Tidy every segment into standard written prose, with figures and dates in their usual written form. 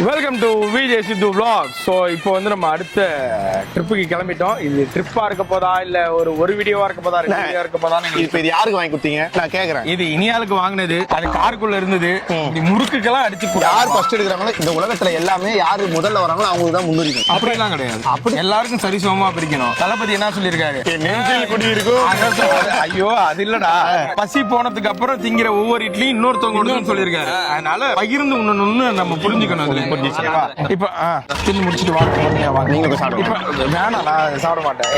Welcome to Vijay Siddhu vlogs. So இப்போ வந்து நம்ம அடுத்த ட்ரிப்புக்கு கிளம்பிட்டோம். இது ட்ரிப்பா இருக்க போதா இல்ல ஒரு வீடியோவா இருக்க போதா, ரெண்டு வீடியோ இருக்க போதா? இப்போ இது யாருக்கு வாங்கி கொடுத்தீங்க நான் கேக்குறேன். இது இனியாளுக்கு வாங்கினது, அது காருக்குள்ள இருந்தது. இப்படி முறுக்குக்கெல்லாம் அடிச்சு யார் ஃபர்ஸ்ட் எடுக்கிறாங்களோ இந்த உலகத்துல எல்லாமே யாரு முதல்ல வராங்களோ அவங்களுக்கு தான் முன்னுரிமை. அப்படிலாம் கிடையாது. அப்படி எல்லாருக்கும் சரிசமமா பிரிக்கணும். தளபதி என்ன சொல்லியிருக்காரு? நெஞ்சில் குடியிருக்கும். ஐயோ அது இல்லடா, பசி போனதுக்கு அப்புறம் திங்கிற ஒவ்வொரு இட்லியும் இன்னொருத்தவங்க சொல்லியிருக்காரு. அதனால பகிர்ந்து உண்ணணும்னு நம்ம புரிஞ்சுக்கணும். அதுல இப்ப தின்னு முடிச்சுட்டு வாங்க, நீங்க சாப்பிடுங்க. வேணாம், நான் சாப்பிட மாட்டேன்.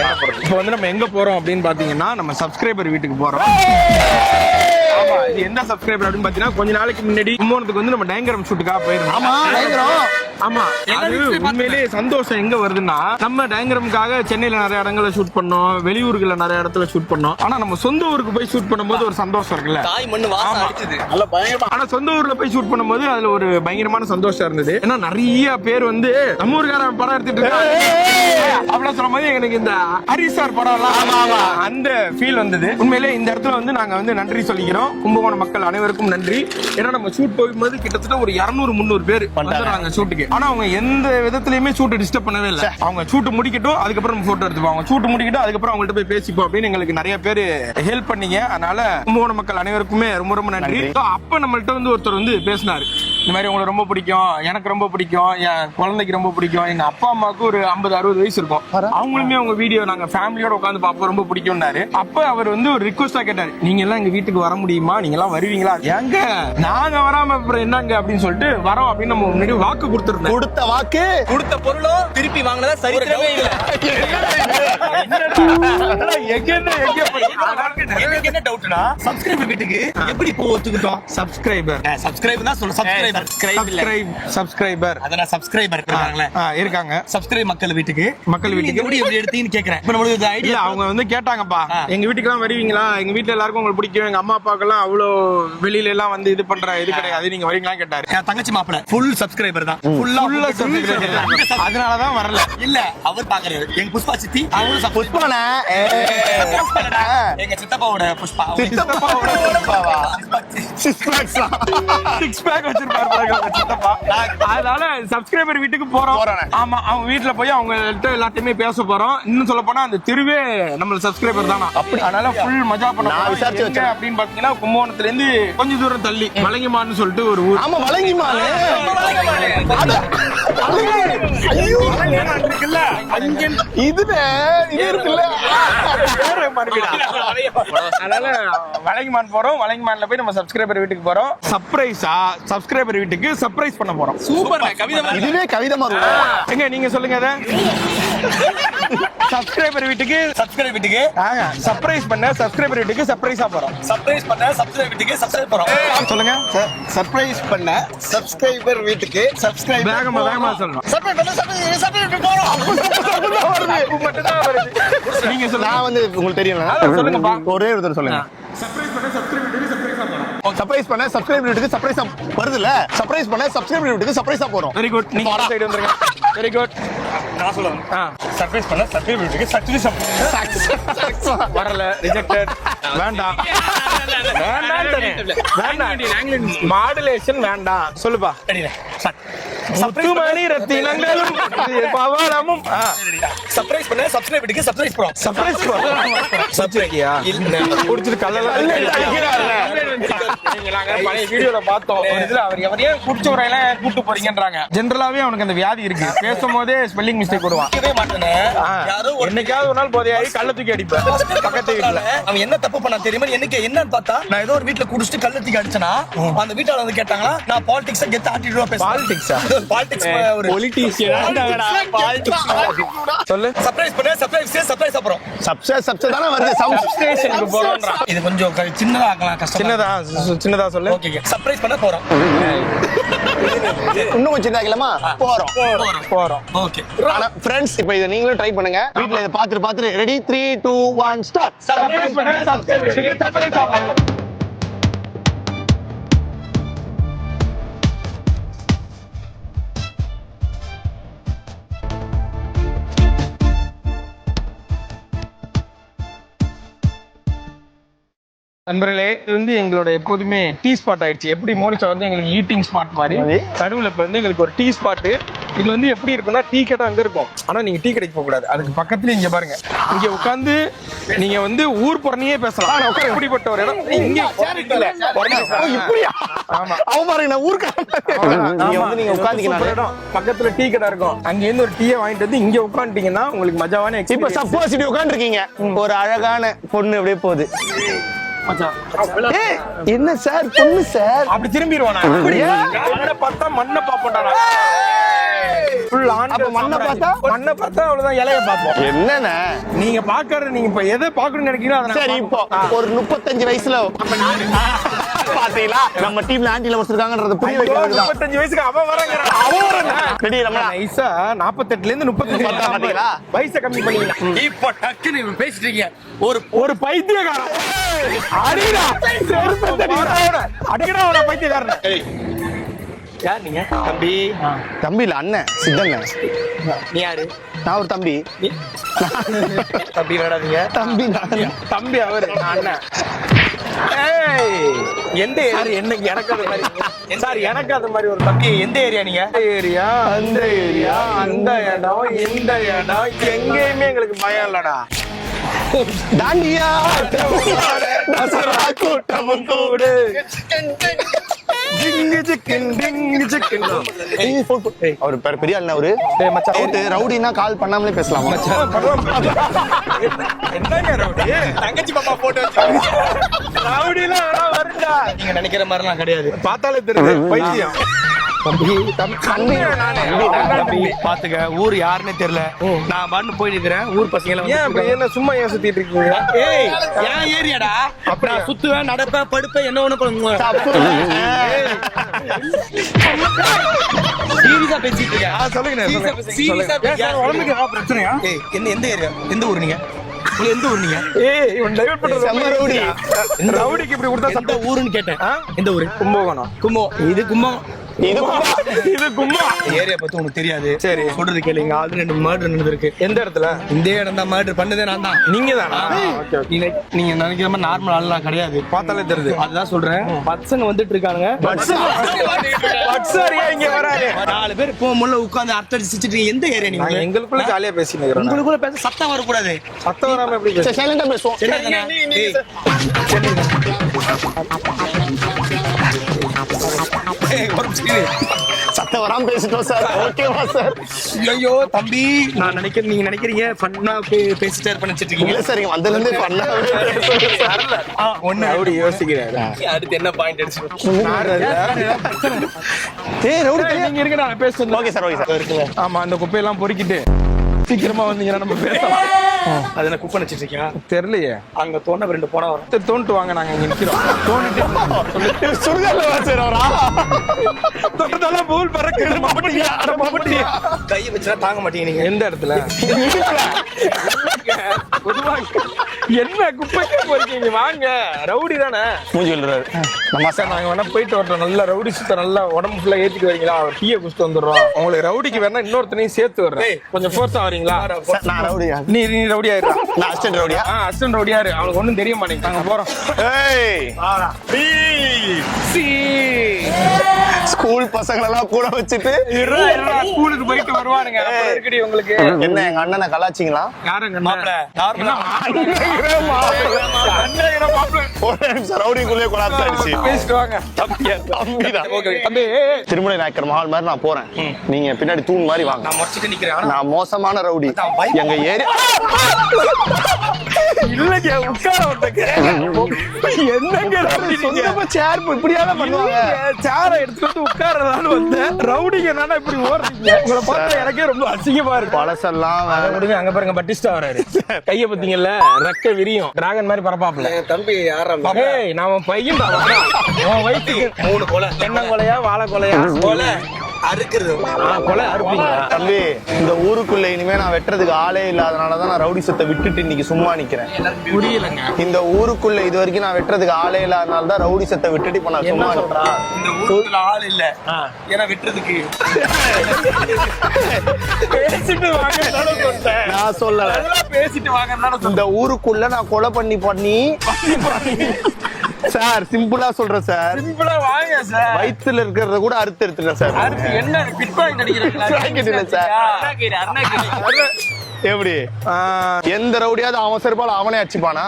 இப்போ வந்து நம்ம எங்க போறோம் அப்படின்னு பாத்தீங்கன்னா, நம்ம சப்ஸ்கிரைபர் வீட்டுக்கு போறோம். ஆமா, இது என்ன சப்ஸ்கிரைபர் அப்படின்னு பாத்தீங்கன்னா, கொஞ்ச நாளைக்கு முன்னாடி கும்போணத்துக்கு வந்து நம்ம டயங்கரம் ஷூட்டுக்காக போயிருந்தோம். ஆமா டயங்கரம். ஆமா, அது உண்மையிலேயே சந்தோஷம் எங்க வருதுன்னா, நம்ம டயங்கரமுக்காக சென்னையில நிறைய இடங்களை ஷூட் பண்ணோம், வெளியூர்கள்ல நிறைய இடத்துல ஷூட் பண்ணோம். ஆனா நம்ம சொந்த ஊருக்கு போய் ஷூட் பண்ணும்போது ஒரு சந்தோஷம் இருக்குல்ல, தாய் மண்ணு வாசம் அடிச்சது நல்ல பயங்கரமா. ஆனா சொந்த ஊர்ல போய் ஷூட் பண்ணும்போது அதுல ஒரு பயங்கரமான சந்தோஷம் இருந்தது. ஏன்னா நிறைய பேர் வந்து நம்ம ஊருக்காரன் படம் எடுத்துட்டு இருக்காங்க அப்படிலாம் சொல்லும்போது எனக்கு இந்த ஹரிசார் படம் எல்லாம் அந்த ஃபீல் வந்தது. உண்மையிலே இந்த இடத்துல வந்து நாங்க வந்து நன்றி சொல்லிக்கிறோம் கும்பகோணம் மக்கள் அனைவருக்கும் நன்றி. ஏன்னா நம்ம ஷூட் போகும்போது கிட்டத்தட்ட ஒரு 200-300 பேர் வந்துடுறாங்க ஷூட்டுக்கு. ஆனா அவங்க எந்த விதத்திலயுமே ஷூட் டிஸ்டர்ப் பண்ணவே இல்லை. அவங்க ஷூட் முடிக்கட்டும், அதுக்கப்புறம் போட்டோ எடுத்துப்பாங்க. ஷூட் முடிக்கட்டும், அதுக்கப்புறம் அவங்கள்ட்ட போய் பேசிப்போம் அப்படின்னு எங்களுக்கு நிறைய பேர் ஹெல்ப் பண்ணீங்க. அதனால கும்பகோணம் மக்கள் அனைவருக்குமே ரொம்ப ரொம்ப நன்றி. அப்ப நம்மள்ட்ட வந்து ஒருத்தர் வந்து பேசினாரு, இந்த மாதிரி உங்களுக்கு ரொம்ப பிடிக்கும், எனக்கு ரொம்ப பிடிக்கும், என் குழந்தைக்கு ரொம்ப பிடிக்கும், எங்க அப்பா அம்மாவுக்கு ஒரு 50-60 வயசு இருக்கும், அவங்களுமே அவங்க வீடியோ நாங்க ஃபேமிலியோட உட்காந்து பார்ப்போம், ரொம்ப பிடிக்கும்னாரு. அப்ப அவர் வந்து ஒரு ரிக்வஸ்டா கேட்டாரு, நீங்க எல்லாம் எங்க வீட்டுக்கு வர முடியுமா, நீங்க எல்லாம் வருவீங்களா? எங்க நாங்க வராம அப்புறம் என்னங்க அப்படின்னு சொல்லிட்டு வரோம் அப்படின்னு நம்ம முன்னாடி வாக்கு கொடுத்துருந்தோம். கொடுத்த வாக்கு கொடுத்த பொருளும் திருப்பி வாங்கினதா சரித்திரமே இல்ல. எனக்கு என்ன டவுட்னா, சப்ஸ்கிரைபர் வீட்டுக்கு எப்படி போ ஒத்துக்கிட்டோம்? சப்ஸ்கிரைபர் தான் சொல்ல, சப்ஸ்கிரைபர் அத நான் சப்ஸ்கிரைபர் இருக்காங்களே இருக்காங்க. சப்ஸ்கிரைப் மக்கள் வீட்டுக்கு எப்படி எடுத்தீங்கன்னு கேக்குறேன். இப்ப நம்மளுக்கு இந்த ஐடியா அவங்க வந்து கேட்டாங்கப்பா, எங்க வீட்டுக்கு எல்லாம் வருவீங்களா, எங்க வீட்டுல எல்லாருக்கும் உங்களுக்கு பிடிக்கும், எங்க அம்மா அப்பாவுக்கு எல்லாம் அவ்வளவு வெளியில எல்லாம் வந்து இது பண்ற இது கிடையாது, நீங்க வரீங்களா கேட்டாரு. என் தங்கச்சி மாப்பிள ஃபுல் சப்ஸ்கிரைபர் தான், அதனாலதான் வரல. இல்ல அவர் பாக்குறாரு. எங்க புஷ்பா சித்தி அவங்களும் புஷ்பானா எங்க சித்தப்பாவோட புஷ்பா அதனால சப்ஸ்கிரைபர் வீட்டுக்கு போறோம். ஆமா, அவங்க வீட்டுல போய் அவங்கள்ட்ட எல்லாத்தையுமே பேச போறோம். இன்னும் சொல்ல போனா அந்த தெருவே நம்ம சப்ஸ்கிரைபர் தானா. அப்படி அதனால ஃபுல் மஜா பண்ண விசாரிச்சு வச்சேன் அப்படின்னு பாத்தீங்கன்னா, கும்பகோணத்துல இருந்து கொஞ்சம் தூரம் தள்ளி வலங்கிமான்னு சொல்லிட்டு ஒரு ஊர். ஆமா வலங்கிமான். அதனால வலங்கிமான் போறோம். வலங்கிமான்ல போய் நம்ம சப்ஸ்கிரைபர் வீட்டுக்கு போறோம். சர்ப்ரைஸா சப்ஸ்கிரைபர் வீட்டுக்கு சர்ப்ரைஸ் பண்ண போறோம். சூப்பர் கவிதை. இதுவே கவிதை மாதிரி. எங்க நீங்க சொல்லுங்க அத. சப்ஸ்கிரைபர் வீட்டுக்கு சர்ப்ரைஸ் பண்ண சப்ஸ்கிரைபர் வீட்டுக்கு சர்ப்ரைஸா போறோம். சர்ப்ரைஸ் பண்ண சப்ஸ்கிரைபர் வீட்டுக்கு சப்ஸ்கிரைப் போறோம். சொல்லுங்க. சர்ப்ரைஸ் பண்ண சப்ஸ்கிரைபர் வீட்டுக்கு சப்ஸ்கிரைப். வேகமா சொல்லணும். சர்ப்ரைஸ் பண்ண சப்ஸ்கிரைபர் போறோம். நீங்க சொல்லுங்க. நான் வந்து உங்களுக்கு தெரியும். சொல்லுங்கப்பா. ஒரே ஒருத்தர் சொல்லுங்க. சர்ப்ரைஸ் பண்ண சப்ஸ்கிரைபர் வீட்டுக்கு சர்ப்ரைஸா போறோம். சர்ப்ரைஸ் பண்ண சப்ஸ்கிரைபர் வீட்டுக்கு சர்ப்ரைஸா வருதுல. சர்ப்ரைஸ் பண்ண சப்ஸ்கிரைபர் வீட்டுக்கு சர்ப்ரைஸா போறோம். Very good. நீங்க வர சைடு வந்துருங்க. Very good. நான் சொல்றேன். சர்ப்ரைஸ் பண்ண சப்ஸ்கிரைபர் வீட்டுக்கு சக்சஸ் வரல. ரிஜெக்டட். வேண்டாம். மாடுலேஷன் வேண்டாம். சொல்லுப்பா. முத்துமணி ரத்தினங்களும் பவளமும். சர்ப்ரைஸ் பண்ண சப்ஸ்கிரைப் வீட்டுக்கு சர்ப்ரைஸ் போறோம். சர்ப்ரைஸ் சப்ஸ்கிரைபியா குடிச்சிட்டு கல்லெல்லாம் பழைய வீடியோல பார்த்தோம். அவர் எவரையே குடிச்ச உரையெல்லாம் கூட்டு போறீங்கன்றாங்க. ஜென்ரலாவே அவனுக்கு அந்த வியாதி இருக்கு. பேசும்போதே ஸ்பெல்லிங் மிஸ்டேக் போடுவான். என்னைக்காவது ஒரு நாள் போதையாகி கள்ள தூக்கி அடிப்பேன் பக்கத்து வீட்டுல. அவன் என்ன தப்பு பண்ணா தெரியுமா? எனக்கு என்னன்னு பார்த்தா, நான் ஏதோ ஒரு வீட்டுல குடிச்சிட்டு கள்ள தூக்கி அடிச்சனா, அந்த வீட்டால வந்து கேட்டாங்களா, நான் பாலிடிக்ஸ் கெத்த ஆட்டிடுவா பேசுறேன். பாலிடிக்ஸ் ஒரு பொலிட்டீஷியன். சொல்லு. சர்ப்ரைஸ் பண்ண சர்ப்ரைஸ் அப்புறம் சப்ஸ்கிரைப் தான வருது. சப்ஸ்கிரிப்ஷனுக்கு போறோம்ன்றா. இது கொஞ்சம் சின்னதா ஆக்கலாம், கஷ்டம். சின்னதா சொல்லு. ஓகே, சர்ப்ரைஸ் பண்ண போறோம். இன்னும் கொஞ்சம் சின்னதாக்கலாமா? போறோம். ஓகே ஃப்ரெண்ட்ஸ், இப்போ இதை நீங்களும் ட்ரை பண்ணுங்க வீட்ல. இதை பார்த்துட்டு ரெடி 3 2 1 ஸ்டார்ட். சப்ஸ்கிரைப் பண்ண சப்ஸ்கிரைப் வீட்டுக்கு சர்ப்ரைஸ் ஆகும். நண்பர்களே, இது வந்து எங்களோட எப்போதுமே டீ ஸ்பாட் ஆயிடுச்சு. எப்படி மோனிஷா வந்து எங்களுக்கு ஈட்டிங் ஸ்பாட் மாதிரி நடுவில் இப்போ வந்து எங்களுக்கு ஒரு டீ ஸ்பாட்டு. இது வந்து எப்படி இருக்குன்னா, டீ கடை அங்கே இருக்கும். ஆனால் நீங்கள் டீ கடைக்கு போகக்கூடாது. அதுக்கு பக்கத்துலேயே இங்கே பாருங்க, இங்கே உட்காந்து நீங்கள் வந்து ஊர் புறணியே பேசலாம். எப்படிப்பட்ட ஒரு இடம் இங்கே இப்படியா? ஆமா. அவன் பாருங்க, நான் ஊருக்கு நீங்க உட்காந்துக்கலாம். பக்கத்துல டீ கடை இருக்கும். அங்க இருந்து ஒரு டீயை வாங்கிட்டு வந்து இங்க உட்காந்துட்டீங்கன்னா உங்களுக்கு மஜாவான இப்ப experience. சப்போஸ் இப்படி உட்காந்துருக்கீங்க, ஒரு அழகான பொண்ணு அப்படியே போகுது. ஏய், என்ன சார் பொண்ணு சார்? அப்படி திரும்பிடுவானா? மண்ணை பார்த்தா மண்ணை பாப்போம்டா. அப்ப மண்ணை பார்த்தா அவ்வளவுதான், இலைய பார்ப்போம். என்னண்ணே நீங்க பாக்குறது, நீங்க இப்ப எதை பாக்கணும்னு நினைக்கிறீங்களோ அதை சரி. இப்போ ஒரு 35 வயசுல பாத்தீங்களா நம்ம டீம்ல ஆன்டி லவர்ஸ் இருக்காங்கன்றது புரிய வைக்கிறது தான். 35 வயசுக்கு அவன் வராங்கறான். அவன் வரானே. ரெடி ரமணா. நைஸா 48ல இருந்து 35 பாத்தீங்களா? வயசை கம்மி பண்ணிக்கலாம். இப்ப டக்குன்னு இவன் பேசிட்டு இருக்கீங்க. ஒரு பைத்தியக்காரன். அடிடா. அடிக்கடா அவன பைத்தியக்காரன். யார் நீங்க? தம்பி. தம்பி இல்ல, அண்ணன் சித்தண்ணன். நீ யாரு? நான் ஒரு தம்பி. தம்பி விளையாடாதீங்க. தம்பி நான். தம்பி அவரு, நான் அண்ணன். ஏய், எந்த ஏரியா? எனக்கு அது மாதிரி சார், எனக்கு அது மாதிரி ஒரு தம்பி. எந்த ஏரியா நீங்க? ஏரியா, அந்த ஏரியா, அந்த இடம், இந்த இடம், எங்கேயுமே எங்களுக்கு பயம் இல்லடா. தாண்டியா தசரா கூட்டமும் கூடு. டிங்கு சிக்கன், டிங்கு சிக்கன். அவர் பெரிய அண்ணன். அவரு ரவுடினா கால் பண்ணாமலே பேசலாமா? என்னங்க ரவுடி? தங்கச்சி பாப்பா போட்டு வச்சு ரவுடிலாம் வருதா? நீங்க நினைக்கிற மாதிரிலாம் கிடையாது. பார்த்தாலே தெரியுது பைத்தியம். பாத்துக்க, ஊர் யாருன்னே தெரியல. நான் பாட்டு போயிட்டு இருக்கிறேன். ஊர் பசங்க என்ன சும்மா ஏன் சுத்திட்டு இருக்கீங்க? ஏய், என் ஏரியாடா. நான் சுத்துவேன், நடப்பேன், படுப்பேன், என்ன ஒண்ணு பண்ணுவேன். சீரியஸா பேசிட்டு இருக்கேன். சொல்லுங்க. சீரியஸா உடம்புக்கு ஏதாவது பிரச்சனையா? ஏய், எந்த ஏரியா? எந்த ஊர் நீங்க? எந்த ஊர் நீங்க? ஏய், இவன் டைவர்ட் பண்றது செம்ம ரவுடி. ரவுடிக்கு இப்படி கொடுத்தா எந்த ஊருன்னு கேட்டேன். எந்த ஊரு? கும்பகோணம். இது கும்பம். இது கும்பா. ஏரியா பத்தி உனக்கு தெரியாது. சரி, சொல்றது கேளுங்க. ஆல்ரெடி 2 மர்டர் நடந்திருக்கு. எந்த இடத்துல? இந்த இடம் தான் மர்டர் பண்ணதே நான் தான். நீங்க தானா? நீங்க நினைக்கிற மாதிரி நார்மல் ஆள்லாம் கிடையாது. பார்த்தாலே தெரியுது. அதுதான் சொல்றேன். பசங்க வந்துட்டு இருக்காங்க. பட்சாரியா இங்க வராரு. 4 பேர் போமுள்ள உட்கார்ந்து அர்த்தம் சிச்சிட்டு. எந்த ஏரியா நீங்க? நாங்க எங்களுக்குள்ள ஜாலியா பேசிட்டு இருக்கோம். உங்களுக்குள்ள பேச சத்தம் வரக்கூடாது. சத்தம் வராம எப்படி பேச? சைலண்டா பேசுவோம். சத்தம் வராம பேசிட்டோம் சார். ஓகேவா சார்? ஐயோ தம்பி, நான் நினைக்கிறேன் நீங்க நினைக்கிறீங்க ஃபன்னா பேசிட்டே நினைச்சிட்டு இருக்கீங்க. இல்ல சார், இங்க வந்ததுல இருந்து பண்ணா ஒண்ணு ரவுடி யோசிக்கிறாரு. அடுத்து என்ன பாயிண்ட் அடிச்சு? ஏய் ரவுடி, நீங்க இருக்க, நான் பேசுறேன். Okay sir. Okay sir. ஆமா, அந்த குப்பையெல்லாம் பொறுக்கிட்டு சீக்கிரமா வந்தீங்கன்னா நம்ம பேசலாம். அதுல குப்பை நினைச்சிட்டு இருக்கியா? தெரியலையே. அங்க தோண்ட 2 போனா வரும். தோண்டிட்டு வாங்க, நாங்க இங்க நிக்கிறோம். தோண்டிட்டு சுடுகாட்ல வாசர் அவரா? தொட்டதெல்லாம் பூல் பறக்குது. மம்பட்டியா. கையை வச்சா தாங்க மாட்டீங்க நீங்க. எந்த இடத்துல? என்ன குப்பைக்கு போறீங்க? வாங்க, ரவுடி தானே. மூஞ்சி சொல்றாரு. நம்ம சார், நாங்க வேணா போயிட்டு வரட்டும். நல்லா ரவுடி சுத்த, நல்லா உடம்பு ஃபுல்லா ஏத்திட்டு வரீங்களா? டீயை குடிச்சிட்டு வந்துடுறோம். உங்களுக்கு ரவுடிக்கு வேணா இன்னொருத்தனையும் சேர்த்து வர்றேன். கொஞ்சம் ஃபோர்ஸா வரீங்களா? நான் ரவுடியா? நீ ரவுடி ஆயிரு. நான் அசிஸ்டன்ட் ரவுடியா? அசிஸ்டன்ட் ரவுடியா இரு. அவனுக்கு ஒண்ணும் தெரிய மாட்டேங்குது. நாங்க போறோம். ஏய், ஸ்கூல் பசங்களெல்லாம் கூட வச்சுட்டு ஸ்கூலுக்கு போயிட்டு வருவானுங்க. அப்புறம் இருக்குடி உங்களுக்கு. என்ன எங்க அண்ணனை கலாச்சிங்களா? யாருங்க? ஒரு நிமிஷம், ரவுடிக்குள்ளே கொலாப்ஸ் ஆயிடுச்சு. பேசிட்டு வாங்க. திருமலை நாயக்கர் மஹால் மாதிரி நான் போறேன். நீங்க பின்னாடி தூண் மாதிரி வாங்க. நான் மொச்சிட்டு நிக்கிறேன். நான் மோசமான ரவுடி. எங்க ஏரியா இல்லங்க, உட்கார என்னங்க சேர் இப்படியாதான் பண்ணுவாங்க. சேரை எடுத்துட்டு வந்து உட்காரதான்னு வந்தேன். ரவுடிங்க என்னன்னா இப்படி ஓடுறீங்க? உங்களை பார்த்தா எனக்கே ரொம்ப அசிங்கமா இருக்கு. பழசெல்லாம் விடுங்க. அங்க பாருங்க, பட்டிஸ்டா வராரு. கைய பாத்தீங்கல்ல, ரெக்க விரியும். டிராகன் மாதிரி பரப்பாப்ல. தம்பி யாரா? ஏய், நான் பையன் தான். உன் வயிற்றுக்கு 3 கொலை. தென்னங்கொலையா, வாழை கொலையா? கொலை அறுக்கிறது. கொலை அறுப்பீங்க தம்பி. இந்த ஊருக்குள்ள இனிமே நான் வெட்டுறதுக்கு ஆளே இல்லாதனாலதான் நான் ரவுடி சத்தை விட்டுட்டு இன்னைக்கு சும்மா நிக்கிறேன். புரியலங்க. இந்த ஊருக்குள்ள இது வரைக்கும் நான் வெட்டுறதுக்கு ஆளே இல்லாதனால தான் ரவுடி சத்தை விட்டுட்டு இப்ப நான் சும்மா சொல்றா? இந்த ஊருக்குள்ள ஆள் இல்ல. ஏன்னா வெட்டுறதுக்கு பேசிட்டு வாங்க. நான் சொல்லல. பேசிட்டு வாங்க. இந்த ஊருக்குள்ள நான் கொலை பண்ணி சார் சிம்பிளா சொல்றேன் சார், சிம்பிளா வாங்க சார். வயித்துல இருக்கிறத கூட அறுத்து எடுத்துட்டேன் சார். அடுத்து என்ன பிட்காயின் அடிக்கிறீங்களா சார்? எப்படி எந்த ரவுடியாவது அவன் செருப்பால அவனே அடிச்சுப்பானா?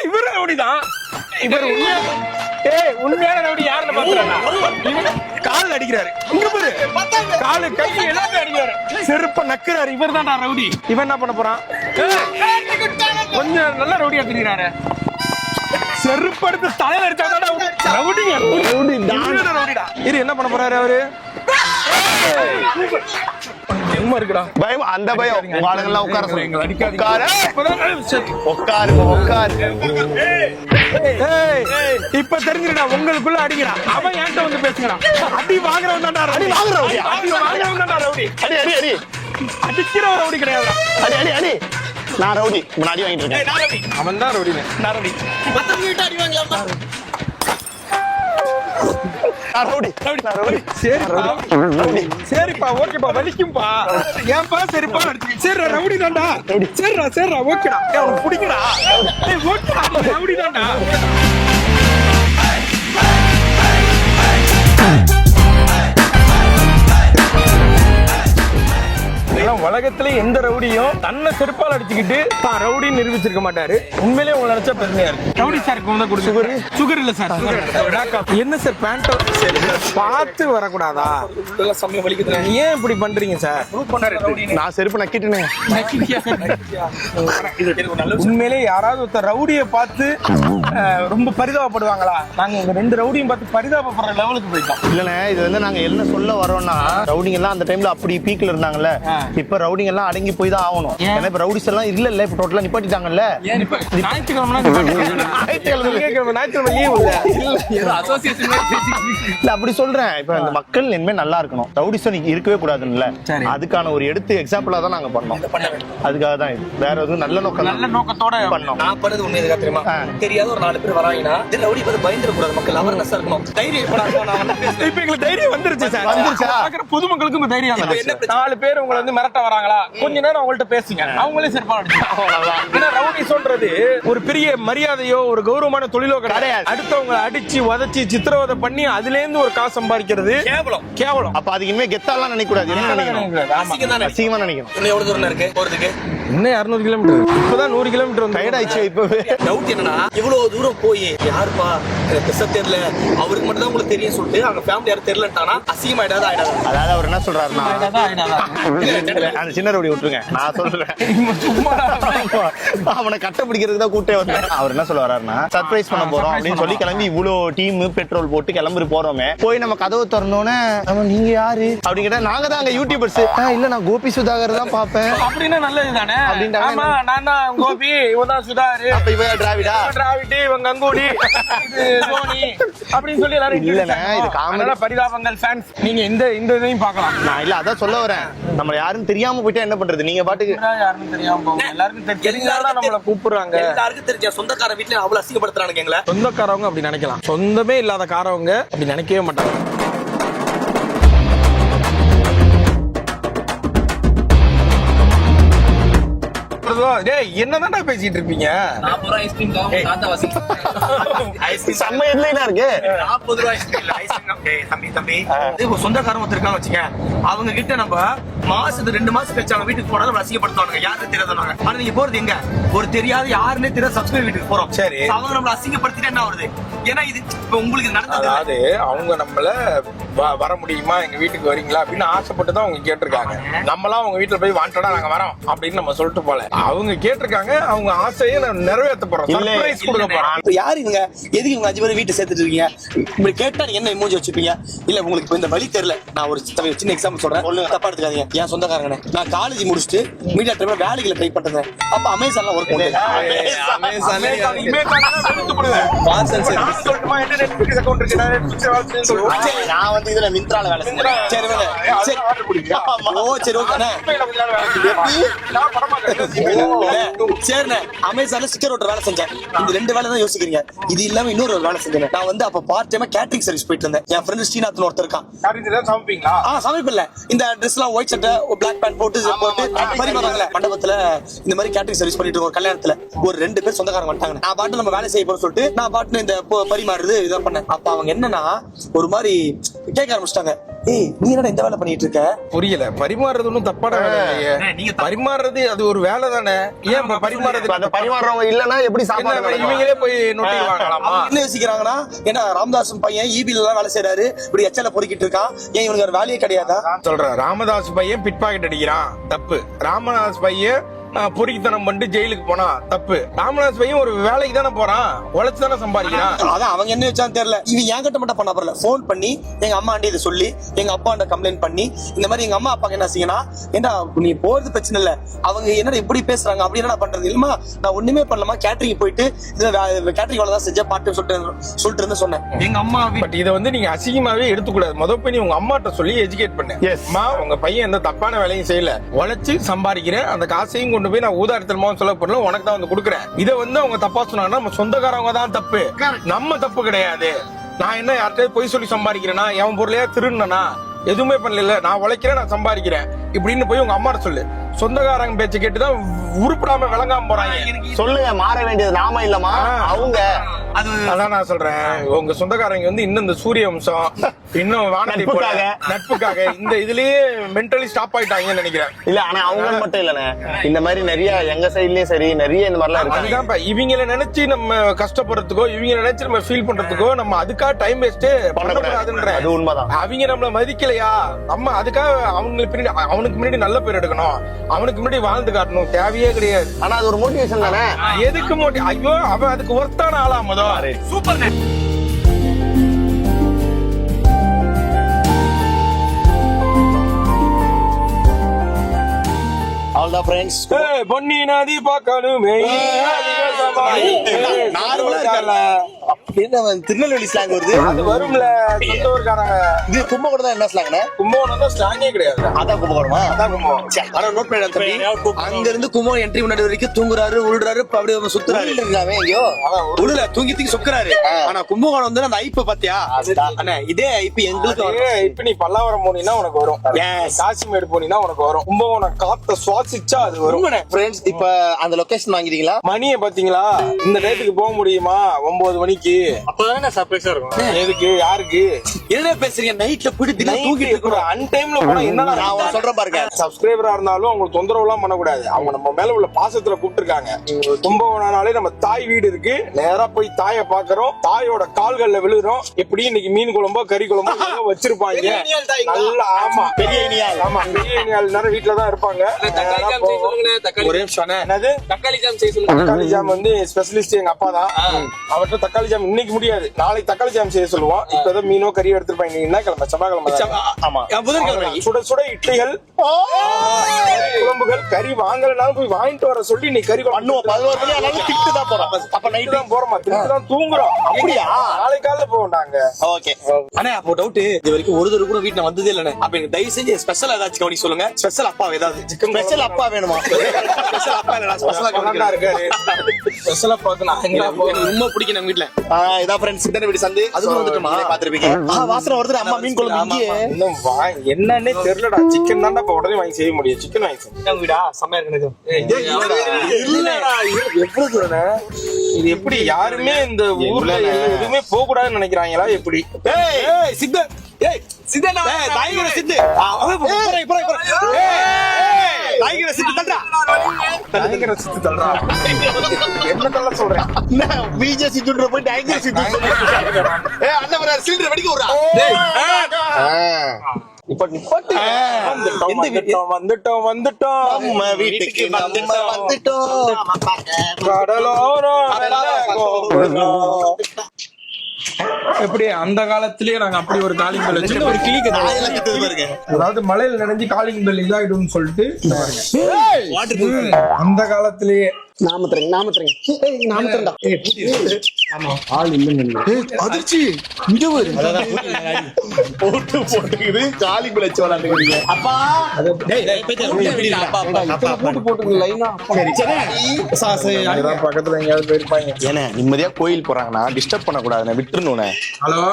இவரு ரவுடிதான். இவர் உண்மையான ரவுடி யாருன்னு பாக்குறாங்க. கால் அடிக்கிறாரு, இங்க பாரு, காலு கை எல்லாமே அடிக்கிறாரு, செருப்ப நக்குறாரு. இவர் தான் ரவுடி. இவன் என்ன பண்ண போறான்? கொஞ்சம் நல்ல ரவுடியா தெரியுறாரு. செருப்பு எடுத்து தலையில அடிச்சா ரவுடிங்க. இது என்ன பண்ண போறாரு அவரு? இருக்குடா பயம், அந்த பயம் வாழங்கள்லாம் உட்கார சொல்லுங்க. இப்ப தெரிஞ்சுடா, உங்களுக்குள்ள அடிக்கிறா. அவன் என்கிட்ட வந்து பேசுங்கடா. அடி வாங்குறவன் தான்டா ரவுடி. அடி அடி அடி, அடிக்கிறவன் ரவுடி கிடையாது. அடி அடி அடி. நான் ரவுடி, நான் அடி வாங்கிட்டு இருக்கேன். அவன் தான் ரவுடி. நான் ரவுடி. சரிப்பா, ஓகேப்பா, வலிக்கும்பா. ஏன்பா சரிப்பா அடிச்சு? சரி ரவுடி தான்டா. சரிடா ஓகேடா. அவனுக்கு பிடிக்கடா. ஓகேடா, ரவுடி தான்டா. உலகத்திலே எந்த ரவுடியும் தன்னை செருப்பால் அடிச்சுக்கிட்டு தான் ரவுடி நிரூபிச்சிருக்க மாட்டாரு. உண்மையிலேயே உங்களை நினைச்சா பெருமையா இருக்கு. ரவுடி சார் சுகர் இல்ல சார். என்ன சார் பேண்ட் பார்த்து வரக்கூடாதா? ஏன் இப்படி பண்றீங்க சார்? நான் செருப்பு நக்கிட்டேனே. உண்மையிலே யாராவது ஒருத்தர் ரவுடியை பார்த்து ரொம்ப பரிதாபப்படுவாங்களா? நாங்க உங்க 2 ரவுடியும் பார்த்து பரிதாபப்படுற லெவலுக்கு போயிட்டோம். இல்லண்ணே, இது வந்து நாங்க என்ன சொல்ல வரோம்னா, ரவுடிங்க எல்லாம் அந்த டைம்ல அப்படி பீக்ல இருந்தாங்கல்ல. இப்ப ரவுடிங்க எல்லாம் அடங்கி போய் தான் ஆகணும். ஏன்னா இப்ப ரவுடிஸ் எல்லாம் இல்ல, இப்ப டோட்டலா நிப்பாட்டிட்டாங்கல்ல. இல்ல அப்படி சொல்றேன். இப்ப இந்த மக்கள் இனிமே நல்லா இருக்கணும், ரவுடிஸ் இருக்கவே கூடாதுல்ல. அதுக்கான ஒரு எடுத்து எக்ஸாம்பிளா தான் நாங்க பண்ணோம். அதுக்காக தான் இது, வேற எதுவும் நல்ல நோக்கத்தோட பண்ணோம். நான் பண்ணது உண்மை எதுக்கா தெரியுமா? தெரியாத ஒரு 4 பேர் வராங்கன்னா ரவுடி பார்த்து பயந்துட கூடாது. மக்கள் அவேர்னஸ் இருக்கணும். தைரியம் இப்ப எங்களுக்கு தைரியம் வந்துருச்சு சார். வந்துருச்சா? பொதுமக்களுக்கும் தைரியம். 4 பேர் உங்களை வந்து மிரட்ட வராங்களா, கொஞ்ச நேரம் அவங்கள்ட்ட பேசுங்க, அவங்களே செருப்பால் அடிச்சு. ரவுடி சொல்றது ஒரு பெரிய மரியாதையோ ஒரு கௌரவமான தொழிலோ கிடையாது. அடுத்தவங்க அடிச்சு உதச்சி சித்திரவதை பண்ணி அதுல இருந்து ஒரு காசு சம்பாதிக்கிறது கேவலம். அப்ப அதுக்கு இனிமே கெத்தாலாம் நினைக்க கூடாது. அசிங்கமா நினைக்கணும். இன்னும் எவ்வளவு தூரம் இருக்கு போறதுக்கு? இன்னும் 200 கிலோமீட்டர். இப்பதான் 100 கிலோமீட்டர் வந்து டயர்ட் ஆயிடுச்சு. இப்பவே டவுட் என்னன்னா, இவ்வளவு தூரம் போய் யாருப்பா எனக்கு தெரியல, அவருக்கு மட்டும் தான் உங்களுக்கு தெரியும் சொல்லிட்டு அவங்க ஃபேமிலி யாரும் தெரியலட்டானா அசிங்கமா ஆயிடாது. அதாவது அவர் என்ன சொல்றாருன்னா, அந்த சின்ன ரவுடி விட்டுருங்க, நான் சொல்றேன். அவனை கட்ட பிடிக்கிறதுக்கு தான் கூட்டே வந்தேன். அவர் என்ன சொல்ல வர்றாருன்னா, சர்ப்ரைஸ் பண்ண போறோம் அப்படின்னு சொல்லி கிளம்பி இவ்வளவு டீம் பெட்ரோல் போட்டு கிளம்பி போறோமே, போய் நம்ம கதவு திறந்தோன்னே நீங்க யாரு அப்படின்னு கேட்டா, நாங்க தான் அங்க யூடியூபர்ஸ். இல்ல நான் கோபி சுதாகர் தான் பாப்பேன் அப்படின்னா நல்லது தானே. நான் தான் கோபி, இவன் தான் சுதாகர், அப்ப இவ டிராவிடா, இவன் கங்கோடி, தோனி அப்படின்னு சொல்லி எல்லாரும் இல்லண்ணே. இது காமெடி பரிதாபங்கள் ஃபேன்ஸ். நீங்க இந்த இதையும் பார்க்கலாம். நான் இல்ல அதான் சொல்ல வரேன். நம்ம யாரும் தெரியாம போயிட்டா என்ன பண்றது? நீங்க பாட்டுக்கு யாருன்னு தெரியாம போங்க. எல்லாருக்கும் தெரிஞ்சாதான் நம்மள கூப்பிடுறாங்க. எல்லாருக்கும் தெரிஞ்ச சொந்தக்கார வீட்டுல அவ்வளவு அசிங்கப்படுத்துறானுங்க எங்களை. சொந்தக்காரவங்க அப்படி நினைக்கலாம், சொந்தமே இல்லாத காரவங்க அப்படி நினைக்கவே மாட்டாங்க. என்னதான் பேசிட்டு இருப்பீங்க? செம்ம ஹெட்லைனா இருக்கு. 40 ரூபாய் தம்பி சொந்தக்காரங்க ஒருத்தருக்காங்க வச்சுக்க, அவங்க கிட்ட நம்ம மாசத்துக்கு 2 மாசம் கழிச்சு அவங்க வீட்டுக்கு போனா நம்ம அசிங்கப்படுத்துவாங்க. யாருன்னு தெரியாதவங்க. ஆனா நீங்க போறது எங்க? ஒரு தெரியாத யாருன்னே தெரியாத சப்ஸ்கிரைப் வீட்டுக்கு போறோம். சரி, அவங்க நம்மள அசிங்கப்படுத்திட்டு என்ன வருது? ஏன்னா இது உங்களுக்கு நடந்தது. அதாவது அவங்க நம்மள வர முடியுமா, எங்க வீட்டுக்கு வரீங்களா அப்படின்னு ஆசைப்பட்டு தான் அவங்க கேட்டிருக்காங்க. நம்மளாம் அவங்க வீட்டுல போய் வாண்டடா நாங்க வரோம் அப்படின்னு நம்ம சொல்லிட்டு போல. அவங்க கேட்டிருக்காங்க, அவங்க ஆசையை நிறைவேற்ற போறோம், சர்ப்ரைஸ் கொடுக்க போறோம். யாரு இவங்க? எதுக்கு இவங்க 5 பேர் வீட்டை சேர்த்துட்டு இருக்கீங்க? இப்படி கேட்டா என்ன இமோஜி வச்சுப்பீங்க? இல்ல உங்களுக்கு இந்த வழி தெரியல. நான் ஒரு சின்ன எக்ஸாம்பிள் சொல்றேன், தப்பா எடுத்துக்காதீங்க. என் சொந்தக்காரங்க, நான் காலேஜ் முடிச்சுட்டு மீடியா டைம்ல வேலைகளை ட்ரை பண்றேன். அப்ப அமேசான்ல ஒர்க் பண்ணேன். நான் வந்து இதுல மிந்த்ரால வேலை செஞ்சேன். சரி ஓகே. சரிண்ணே, அமேசான்ல ஸ்டிக்கர் ஓட்டுற வேலை செஞ்சேன். இந்த 2 வேலை தான் யோசிக்கிறீங்க. இது இல்லாம இன்னொரு ஒரு வேலை செஞ்சேன். நான் வந்து அப்ப பார்ட் டைமா கேட்டரிங் சர்வீஸ் போயிட்டு இருந்தேன். என் ஃப்ரெண்ட் ஸ்ரீநாத்னு ஒருத்தர் இருக்கான். சமைப்பீங்களா? சமைப்பில்ல, இந்த ட்ரெஸ் எல்லாம் ஒயிட் சட்டை பிளாக் பேண்ட் போட்டு பரிமாறாங்கல்ல மண்டபத்துல, இந்த மாதிரி கேட்டரிங் சர்வீஸ் பண்ணிட்டு இருக்கோம். கல்யாணத்துல ஒரு 2 பேர் சொந்தக்காரங்க வந்துட்டாங்க. நான் பாட்டு நம்ம வேலை செய்ய போறோம் சொல்லிட்டு நான் பாட்டு இந்த பரிமாறுறது இதான் பண்ணேன். அப்ப அவங்க என்னன்னா ஒரு மாதிரி கேட்க ஆரம்பிச்சிட்டாங்க, ஏய் நீ என்னடா இந்த வேலை பண்ணிட்டு இருக்க? புரியல. பரிமாறுறது ஒன்றும் தப்பான வேலை இல்லையே. பரிமாறுறது அது ஒரு வேலை தானே. ஏன் பரிமாறுறது? அந்த பரிமாறவங்க இல்லன்னா எப்படி சாப்பாடு இவங்களே போய் நோட்டி வாங்கலாமா? என்ன யோசிக்கிறாங்கன்னா, ஏன்னா ராமதாஸ் பையன் ஈபில எல்லாம் வேலை செய்யறாரு, இப்படி எச்சல பொறுக்கிட்டு இருக்கான், ஏன் இவனுக்கு ஒரு வேலையே கிடையாதா? சொல்றேன், ராமதாஸ் பையன் பிட் பாக்கெட் அடிக்கிறான், தப்பு. ராமதாஸ் பையன் பொறுக்கித்தனம் பண்ணிட்டு ஜெயிலுக்கு போனா தப்பு. ராமதாஸ் பையன் ஒரு வேலைக்கு தானே போறான், உழைச்சு தானே சம்பாதிக்கிறான். அதான் அவங்க என்ன வச்சான்னு தெரியல. இவன் என்கிட்ட மட்டும் பண்ண போறல, போன் பண்ணி எங்க அம்மா ஆண்டி இதை சொல்லி எங்க அப்பா கம்ப்ளைண்ட் பண்ணி இந்த மாதிரி எங்க அம்மா அப்பாக்கு என்ன செய்யணும், ஏன்னா நீ போறது பிரச்சனை இல்ல, அவங்க என்னடா இப்படி பேசுறாங்க அப்படி என்ன பண்றது? இல்லமா நான் ஒண்ணுமே பண்ணலாமா, கேட்டரிங் போயிட்டு கேட்டரிங் வேலை தான் செஞ்சேன் பாட்டு சொல்லிட்டு இருந்து சொன்னேன். எங்க அம்மா பட் இதை வந்து நீங்க அசிங்கமாவே எடுத்துக்கூடாது. முதல் போய் நீ உங்க அம்மாட்ட சொல்லி எஜுகேட் பண்ணு. அம்மா உங்க பையன் எந்த தப்பான வேலையும் செய்யல, உழைச்சு சம்பாதிக்கிறேன், அந்த காசையும் கொண்டு போய் நான் ஊதாரித்தனமா சொல்ல போறேன், உனக்கு தான் வந்து கொடுக்குறேன். இதை வந்து அவங்க தப்பா சொன்னாங்கன்னா நம்ம சொந்தக்காரவங்க தான் தப்பு, நம்ம தப்பு கிடையாது. நான் என்ன யார்கிட்ட போய் சொல்லி சம்பாதிக்கிறேன்னா, என் பொருளையா திருடுனா எதுவுமே பண்ணல, நான் உழைக்கிறேன் நான் சம்பாதிக்கிறேன் இப்படின்னு போய் உங்க அம்மாட்ட சொல்லு. சொந்தக்காரங்க பேச்சு கேட்டுதான் உருப்படாம விளங்காம போறாங்க. சொல்லுங்க, மாற வேண்டியது நாம இல்லமா அவங்க. அதான் நான் சொல்றேன், உங்க சொந்தக்காரங்க வந்து இன்னும் இந்த சூரிய வம்சம் இன்னும் வானதி நட்புக்காக இந்த இதுலயே மென்டலி ஸ்டாப் ஆயிட்டாங்கன்னு நினைக்கிறேன். இல்ல ஆனா அவங்க மட்டும் இல்லண்ணே, இந்த மாதிரி நிறைய எங்க சைட்லயும் சரி நிறைய இந்த மாதிரிலாம் இருக்கு. அதுதான் இவங்களை நினைச்சு நம்ம கஷ்டப்படுறதுக்கோ இவங்க நினைச்சு நம்ம ஃபீல் பண்றதுக்கோ நம்ம அதுக்காக டைம் வேஸ்ட் பண்ணக்கூடாதுன்ற. அது உண்மைதான். அவங்க நம்மள மதிக்கலையா, நம்ம அதுக்காக அவங்களுக்கு பின்னாடி அவனுக்கு முன்னாடி நல்ல பேர் எடுக்கணும், அவனுக்கு முன்னாடி வாழ்ந்து காட்டணும், தேவையே கிடையாது. ஆனா அது ஒரு மோட்டிவேஷன் தானே. எதுக்கு ஐயோ அவன் அதுக்கு ஒர்த்தான ஆளா முதல் சூப்பர். அவ்வளவுதான் ஃப்ரெண்ட்ஸ். பொன்னி நதி பார்க்கணுமே திருநெல்வேலி ஸ்லாங் வருது, அது வரும்ல. சொந்த ஊர்காரங்க. இது கும்பகோணம் தான் என்ன ஸ்லாங்னா? கும்பகோணம் தான் ஸ்லாங்கே கிடையாது. அதான் கும்பகோணமா? அதான் கும்பகோணம். ஆனா நோட் பண்ணி தம்பி, அங்க இருந்து கும்பகோணம் என்ட்ரி முன்னாடி வரைக்கும் தூங்குறாரு உழுறாரு அப்படியே சுத்துறாரு. ஐயோ உழுல தூங்கி சுக்குறாரு. ஆனா கும்பகோணம் வந்து அந்த ஐப்ப பாத்தியா அண்ணா, இதே ஐப்பி எங்களுக்கு இப்ப நீ பல்லாவரம் போனீங்கன்னா உனக்கு வரும், காசிமேடு போனீங்கன்னா உனக்கு வரும். கும்பகோணம் காத்த சுவாசிச்சா அது வரும். ஃப்ரெண்ட்ஸ் இப்ப அந்த லொகேஷன் வாங்கிட்டீங்களா? மணியை பாத்தீங்களா? இந்த டேட்டுக்கு போக முடியுமா? 9 மணிக்கு. அப்பதானே சர்ப்ரைஸா இருக்கும். எதுக்கு யாருக்கு என்ன பேசுறீங்க? நைட்ல போயிட்டு தூங்கிட்டு இருக்கிறோம். அன்டைம்ல போனா என்னன்னா நான் சொல்றேன் பாருங்க, சப்ஸ்கிரைபரா இருந்தாலும் அவங்களுக்கு தொந்தரவு எல்லாம் பண்ணக்கூடாது. அவங்க நம்ம மேல உள்ள பாசத்துல கூப்பிட்டுருக்காங்க. கும்பகோணாலே நம்ம தாய் வீடு இருக்கு, நேரா போய் தாயை பாக்குறோம், தாயோட கால்கள்ல விழுகிறோம். எப்படி இன்னைக்கு மீன் குழம்போ கறி குழம்போ வச்சிருப்பாங்க நல்லா. ஆமா பெரிய இனியால். ஆமா பெரிய இனியால் நேரம் வீட்டுலதான் இருப்பாங்க. ஒரே நிமிஷம், என்னது தக்காளி ஜாம் செய்ய சொல்லுங்க. தக்காளி ஜாம் வந்து ஸ்பெஷலிஸ்ட் எங்க அப்பா தான். அவர்கிட்ட தக்காளி ஜாம் இன்னைக்கு முடியாது, நாளைக்கு தக்காளி ஜாம் செய்ய சொல்லுவோம். இப்ப மீனோ கறியோ எடுத்துருப்பாங்க. என்ன கிழமை? செவ்வாய்க்கிழமை. ஆமா புதன்கிழமை. சுட சுட இட்லிகள் குழம்புகள். கறி வாங்கலனாலும் போய் வாங்கிட்டு வர சொல்லி நீ கறி பண்ணுவோம். 11 மணி ஆனாலும் திட்டு தான் போறோம். அப்ப நைட்டு தான் போறோமா? திட்டு தான் தூங்குறோம். அப்படியா? நாளைக்கு காலைல போவோம் நாங்க. ஓகே அண்ணா, அப்போ டவுட், இது வரைக்கும் ஒரு தடவை கூட வீட்டுல வந்ததே இல்ல. அப்ப எனக்கு தயவு செஞ்சு ஸ்பெஷல் ஏதாச்சும் கவனி சொல்லுங்க. ஸ்பெஷல் அப்பா ஏதாவது ஸ்பெஷல் அப்பா வேணுமா? ஸ்பெஷல் அப்பா இல்ல, ஸ்பெஷலா கவனிக்கிறேன் இருக்காரு. ஸ்பெஷலா பாத்து நான் எங்க ரொம்ப பிடிக்கும் நம்ம வீட்ல. இதான் ஃப்ரெண்ட்ஸ் சித்தன வீடு சந்து அது வந்துட்டுமா பாத்துருப்பீங்க. வாசனை வருது. அம்மா மீன் குழம்பு இன்னும் என்னன்னே தெரியலடா. சிக்கன் தான்டா இப்ப உடனே வாங்கி செய்ய முடியும். சிக்கன் வாங்கி செய்ய வீடா செம்மையா இருக்கு. எவ்வளவு தூரண்ணே இது? எப்படி யாருமே இந்த ஊர்ல எதுவுமே போக கூடாதுன்னு நினைக்கிறாங்களா? எப்படி சித்த சித்தனா தாய்கிற சித்து தாய்கிற சித்து தள்ளுறா. தாய்கிற சித்து தள்ளுறா. என்ன தள்ள சொல்றேன்? பிஜே சித்துன்ற போய் தாய்கிற சித்து. அண்ணன் வர சிலிண்டர் வெடிக்க விடுறா. இப்ப நிப்பாட்டு. வந்துட்டோம் நம்ம வீட்டுக்கு வந்துட்டோம். கடலோரம் எப்படி அந்த காலத்திலேயே நாங்க அப்படி ஒரு காலிங் பெல் வச்சு ஒரு கிளிக்கு பாருங்க. அதாவது மலையில நினைஞ்சு காலிங் பெல் இதாயிடும் சொல்லிட்டு அந்த காலத்திலேயே நாம தரங்க அதிர்ச்சி இங்க வரு போட்டு போட்டுக்குது காலி பிளச்சு விளையாண்டுக்கிறீங்க அப்பா பக்கத்துல எங்கேயாவது போயிருப்பாங்க. ஏன்னா நிம்மதியா கோயில் போறாங்கன்னா டிஸ்டர்ப் பண்ண கூடாதுன்னு விட்டுருணும். ஹலோ,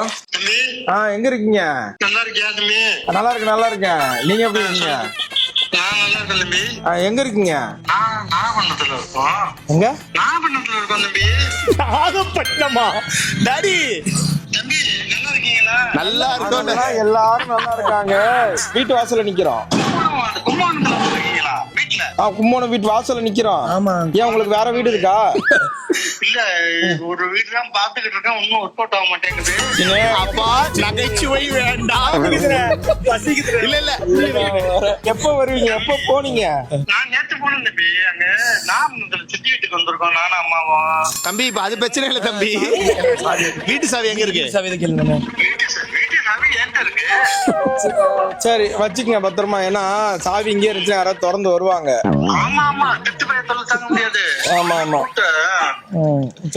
எங்க இருக்கீங்க? நல்லா இருக்கியா தம்பி? நல்லா இருக்கு, நல்லா இருக்கேன். நீங்க எப்படி இருக்கீங்க? நான் நல்லா இருக்கேன் தம்பி. எங்க இருக்கீங்க? நாகப்பட்டினத்துல இருக்கோம். எங்க? நாகப்பட்டினத்துல இருக்கோம் தம்பி. நாகப்பட்டினமா டாடி? தம்பி நல்லா இருக்கீங்களா? நல்லா இருக்கோம். எல்லாரும் நல்லா இருக்காங்க. வீட்டு வாசல்ல நிக்கிறோம். கும்பகோணத்துல இருக்கீங்களா? வீட்டுல? கும்போணம் வீட்டு வாசல்ல நிக்கிறோம். ஏன் உங்களுக்கு வேற வீடு இருக்கா? இல்ல, ஒரு வீடு தான் பாத்துக்கிட்டு இருக்கேன். ஒன்னும் ஒர்க் அவுட் ஆக மாட்டேங்குது. அப்பா நகைச்சுவை வேண்டாம். இல்ல இல்ல எப்ப வருவீங்க? எப்ப போனீங்க? நான் நேத்து போனேன் தம்பி. அங்க நாகப்பட்டினத்துல சித்தி வீட்டுக்கு வந்திருக்கோம் நானும் அம்மாவும். தம்பி இப்ப அது பிரச்சனை இல்ல தம்பி. வீட்டு சாவி எங்க இருக்கு? வீட்டு சாவி என்கிட்ட இருக்கு. சரி வச்சுக்கங்க பத்திரமா. ஏன்னா சாவி இங்கே இருந்துச்சு, யாராவது திறந்து வருவாங்க. ஆமா ஆமா, திட்டு போய் தொலை தாங்க முடியாது. ஆமா ஆமா.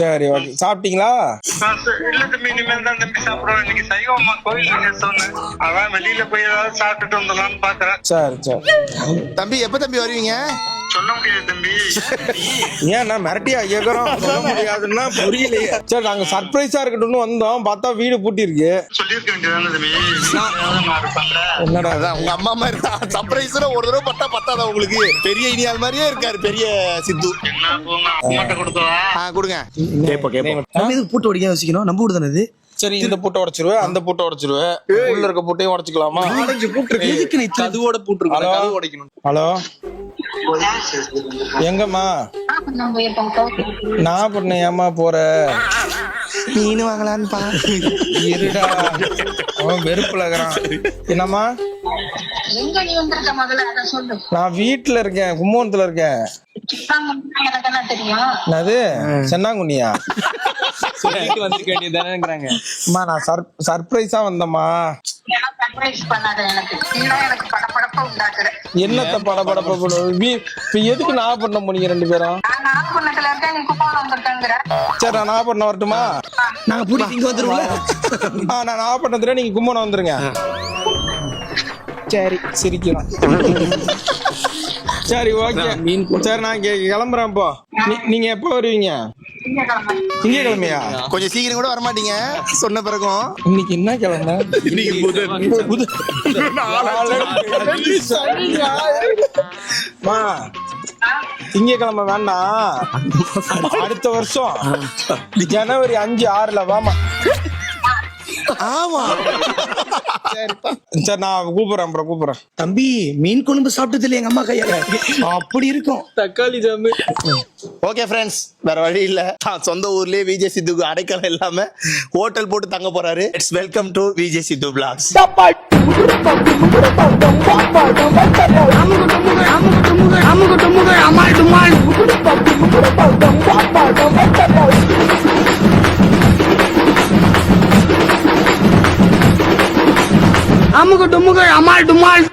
சரி ஓகே. சாப்பிட்டீங்களா? இல்ல தம்பி, இனிமேல் தான் தம்பி சாப்பிடுறோம். இன்னைக்கு சைவம்மா கோயில் சொன்னேன். அதான் வெளியில போய் ஏதாவது சாப்பிட்டுட்டு வந்துடலாம்னு பாக்குறேன். சரி சரி. தம்பி எப்ப தம்பி வருவீங்க? சொல்ல முடியாது தம்பி. ஏன் நான் மிரட்டியா கேக்குறோம்? சொல்ல முடியாதுன்னா புரியலையே. சரி, நாங்க சர்ப்ரைஸா இருக்கட்டும்னு வந்தோம், பார்த்தா வீடு பூட்டி இருக்கு. சொல்லிருக்க வேண்டியதானே தம்பி. நான் பண்றேன். என்னடா அதான் உங்க அம்மா மாதிரி தான். சர்ப்ரைஸ்ல ஒரு தடவை பட்டா பத்தாதா உங்களுக்கு? பெரிய இனியால் மாதிரியே இருக்காரு பெரிய சித்து. என்ன போங்க, அம்மாட்ட கொடுத்தவா? கொடுங்க. கேப்போம் கேப்போம். நம்ம இதுக்கு பூட்டு உடைக்க யோசிக்கணும். நம்ம வீடு தானே இது. சரி, இந்த பூட்டை உடைச்சிருவேன், அந்த பூட்டை உடைச்சிருவேன். உள்ள இருக்க பூட்டையும் உடைச்சுக்கலாமா? எதுக்கு நீ கதுவோட பூட்டு ஹலோ உடைக்கணும்? ஹலோ, எங்கம்மா? நான் பண்ண ஏமா போற? மீன் வாங்கலான்னு பா. இருடா, அவன் வெறுப்புல இருக்கிறான். என்னம்மா? எங்க நீ வந்திருக்க முதல்ல அத சொல்லு. நான் வீட்டுல இருக்கேன், கும்போணத்துல இருக்கேன். எனக்கெல்லாம் தெரியும். என்னது சென்னாங்குண்ணியா? சொல்லிட்டு வந்துக்க வேண்டியதானேங்கறாங்க. அம்மா நான் சர்ப்ரைஸா வந்தம்மா. எனக்கு சர்ப்ரைஸ் பண்ணாத. எனக்கு இன்னும் எனக்கு படபடப்பா உண்டாக்குற. என்னத்த படபடப்ப இப்ப எதுக்கு நான் பண்ண போனீங்க ரெண்டு பேரும்? நான் நாகப்பட்டினத்துல இருக்கேன், நீ கும்பகோணம் வந்திருக்கேங்கிற. சரி, நான் நாகப்பட்டினம் வரட்டுமா? நாங்க பூட்டி இங்க வந்துருவோம். நான் நாகப்பட்டினத்துல, நீங்க கும்போணம் வந்துருங்க. சரி, சிரிக்கலாம். சரி ஓகே. சரி, நான் கிளம்புறேன். இப்போ நீங்க எப்போ வருவீங்க? திங்கக்கிழமையா? கொஞ்சம் சீக்கிரம் கூட வர மாட்டீங்க சொன்ன பிறகும். இன்னைக்கு என்ன கிழமை? திங்கக்கிழமை வேண்டாம், அடுத்த வருஷம் ஜனவரி 5, 6 வாமா. ஆமா சரி, நான் கூப்பிடுறேன். தம்பி, மீன் குழம்பு சாப்பிட்டது இல்ல எங்க அம்மா கையால. அப்படி இருக்கும். தக்காளி ஜாமு. ஓகே ஃப்ரெண்ட்ஸ், வேற வழி இல்ல. தான் சொந்த ஊர்லயே விஜய் சித்துக்கு அடைக்கலம் இல்லாம ஹோட்டல் போட்டு தங்க போறாரு. It's welcome to Vijay Sidhu vlogs. அமுக டுமுக அமால் டுமால்.